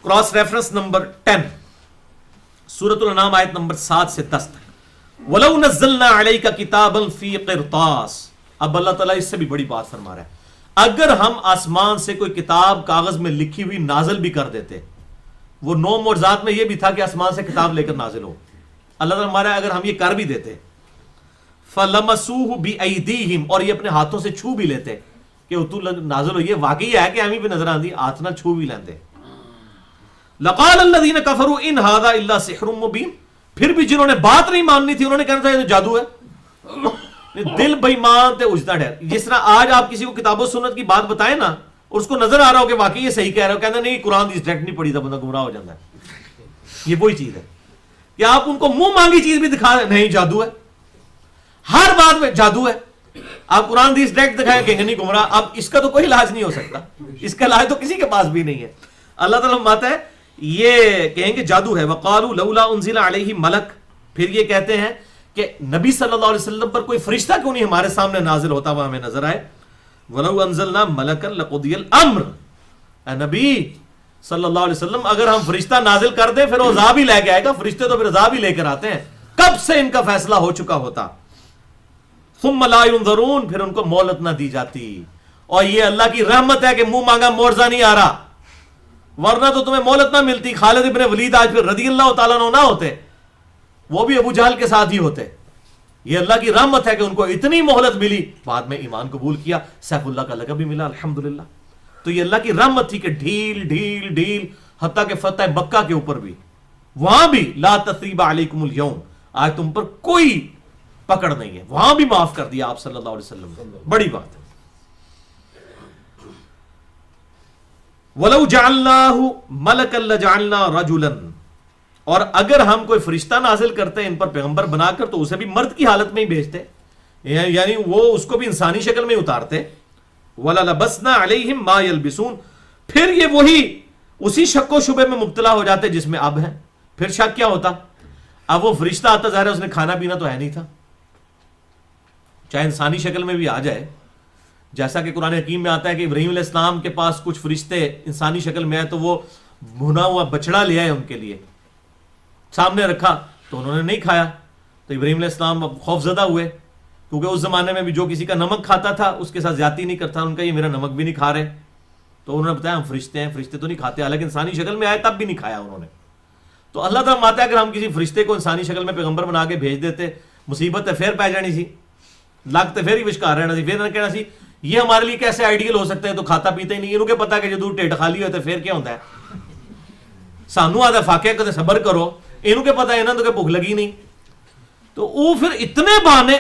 Cross reference number 10 सूरतुल अनाम आयत number 7 से 10 तक। वलौ नज़्ज़लना अलैका किताबन फी क़िरतास, अब अल्लाह ताला इससे भी बड़ी बात फरमा रहा है, अगर हम आसमान से कोई किताब कागज में लिखी हुई नाजिल भी कर देते, वो 9 मोज़ात में ये भी था कि आसमान से किताब लेकर नाजिल हो, अल्लाह ताला हमारा अगर हम ये कर भी देते, फलमसूहु बिअयदीहिम, और ये अपने हाथों से छू भी लेते कि तू नाजिल हो, ये वाकई है कि हमें भी नजर आती, हाथ ना छू भी लेते। लक़ाल अल्लज़ीना कफ़रू इन हाज़ा इल्ला सिह्रुम मुबीन, फिर भी जिन्होंने बात नहीं माननी थी उन्होंने कहना था ये तो जादू है। दिल बेईमान ते उजदा डर। जिस तरह आज आप किसी को किताबों सुन्नत की बात बताएं ना और उसको नजर आ रहा हो कि वाकई ये सही कह रहे हो, कहना नहीं कुरान की डायरेक्ट नहीं पढ़ी था, बंदा गुमराह हो जाता है। ये वही चीज है कि आप उनको मुंह मांगी चीज भी दिखा, नहीं जादू है, हर बात में जादू है। आप कुरान हदीस डायरेक्ट दिखाएं, कहेंगे नहीं गुमराह। अब इसका तो कोई इलाज नहीं हो सकता, इसका इलाज तो किसी के पास भी नहीं है। अल्लाह ताला फरमाता है ये कहेंगे जादू है। वक़ालू लौला उन्ज़िला अलैहि मलक, फिर ये कहते हैं कि नबी सल्लल्लाहु अलैहि वसल्लम पर कोई फरिश्ता क्यों नहीं हमारे सामने नाजिल होता हुआ हमें नजर आए। वलौ अंज़लना मलकन लक़ुदियल अम्र, नबी सल्लल्लाहु अलैहि वसल्लम अगर हम फरिश्ता नाजिल कर दें फिर वो अज़ाब ही लेके आएगा। फरिश्ते तो फिर अज़ाब ही लेकर आते हैं, कब से इनका फैसला हो चुका होता। सुम्मा ला युनज़रून, फिर उनको मोहलत ना दी जाती। और ये अल्लाह की रहमत है कि मुंह मांगा मोर्जा नहीं आ रहा, वरना तो तुम्हें मोहलत ना मिलती। खालिद इब्न वलीद आज फिर रज़ियल्लाहु ताला अन्हु ना होते, वो भी अबू जहल के साथ ही होते। ये अल्लाह की रहमत है कि उनको इतनी मोहलत मिली, बाद में ईमान कबूल किया, सैफुल्लाह का लक़ब भी मिला, अल्हम्दुलिल्लाह। तो ये अल्लाह की रहमत थी कि ढील ढील ढील, हत्ता के फतह मक्का के ऊपर भी, वहां भी ला तस्रीबा अलैकुमुल यौम, आज तुम पर कोई पकड़ नहीं है, वहां भी माफ कर दिया आप सल्लल्लाहु अलैहि वसल्लम। बड़ी बात है। वलौ जअलनाहु मलकन लजअलना रजुलन, और अगर हम कोई फरिश्ता नाजिल करते हैं इन पर पैगंबर बनाकर तो उसे भी मर्द की हालत में ही भेजते, यानी वो उसको भी इंसानी शक्ल में उतारते। वला लबसना अलैहिम मा यलबिसून, फिर ये वही उसी शक्को शुबे में मुब्तला हो जाते जिसमें अब है। फिर शक क्या होता, अब वो फरिश्ता आता, ज़ाहिर है उसने खाना पीना तो है नहीं था, चाहे इंसानी शक्ल में भी आ जाए। जैसा कि कुरान हकीम में आता है कि इब्राहीम अलैहिस्सलाम के पास कुछ फरिश्ते इंसानी शक्ल में आए तो वो भुना हुआ बछड़ा ले आए, उनके लिए सामने रखा तो उन्होंने नहीं खाया। तो इब्राहीम अलैहिस्सलाम खौफजदा हुए, क्योंकि उस जमाने में भी जो किसी का नमक खाता था उसके साथ ज्यादती नहीं करता। उनका ये मेरा नमक भी नहीं खा रहे, तो उन्होंने बताया हम फरिश्ते हैं, फरिश्ते तो नहीं खाते, हालांकि इंसानी शक्ल में आए तब भी नहीं खाया उन्होंने। तो अल्लाह ताला माता है अगर हम किसी फरिश्ते को इंसानी शक्ल में पैगंबर बना के भेज देते, मुसीबत है फिर पै जानी सी, लगते फिर ही विशकार रहना सी, फिर ना कहना सी ये हमारे लिए कैसे आइडियल हो सकता है, तो खाता पीता ही नहीं। इन्होंने पता कि जो ढिड खाली होता है फिर क्या होता है, सानू आता फाके कदे सबर करो, इन्होंने पता है इन्होंने तो भूख लगी नहीं। तो वो फिर इतने बहाने,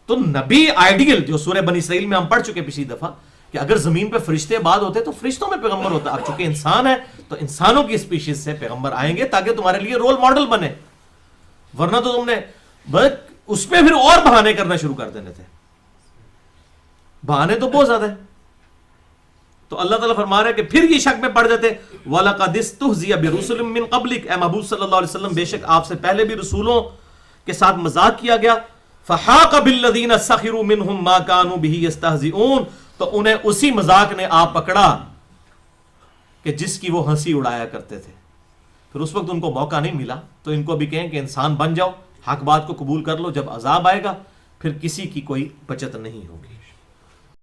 तो नबी आइडियल जो सूरह बनी इसराइल में हम पढ़ चुके पिछली दफा कि अगर जमीन पे फरिश्ते बाद होते तो फरिश्तों में पैगंबर होता। अब चूंकि इंसान है तो इंसानों की स्पीशीज से पैगंबर आएंगे ताकि तुम्हारे लिए रोल मॉडल बने, वरना तो तुमने बस उसमें फिर और बहाने करना शुरू कर देने थे। बहाने तो बहुत ज्यादा है। तो अल्लाह ताला फरमा रहा है कि फिर ये शक में पड़ जाते, वलक़द इस्तुहज़िया बिरुसुलिम मिन क़ब्लिक, ए महबूब सल्लल्लाहु अलैहि वसल्लम बेशक आपसे पहले भी रसूलों के साथ मजाक किया गया। फ़हाक़ बिल्लज़ीना सख़िरू मिनहुम मा कानू बिही यस्तहज़िऊन, तो उन्हें उसी मजाक ने आप पकड़ा कि जिसकी वो हंसी उड़ाया करते थे। फिर उस वक्त उनको मौका नहीं मिला, तो इनको भी कहें कि इंसान बन जाओ, हक बात को कबूल कर लो, जब अजाब आएगा फिर किसी की कोई बचत नहीं होगी।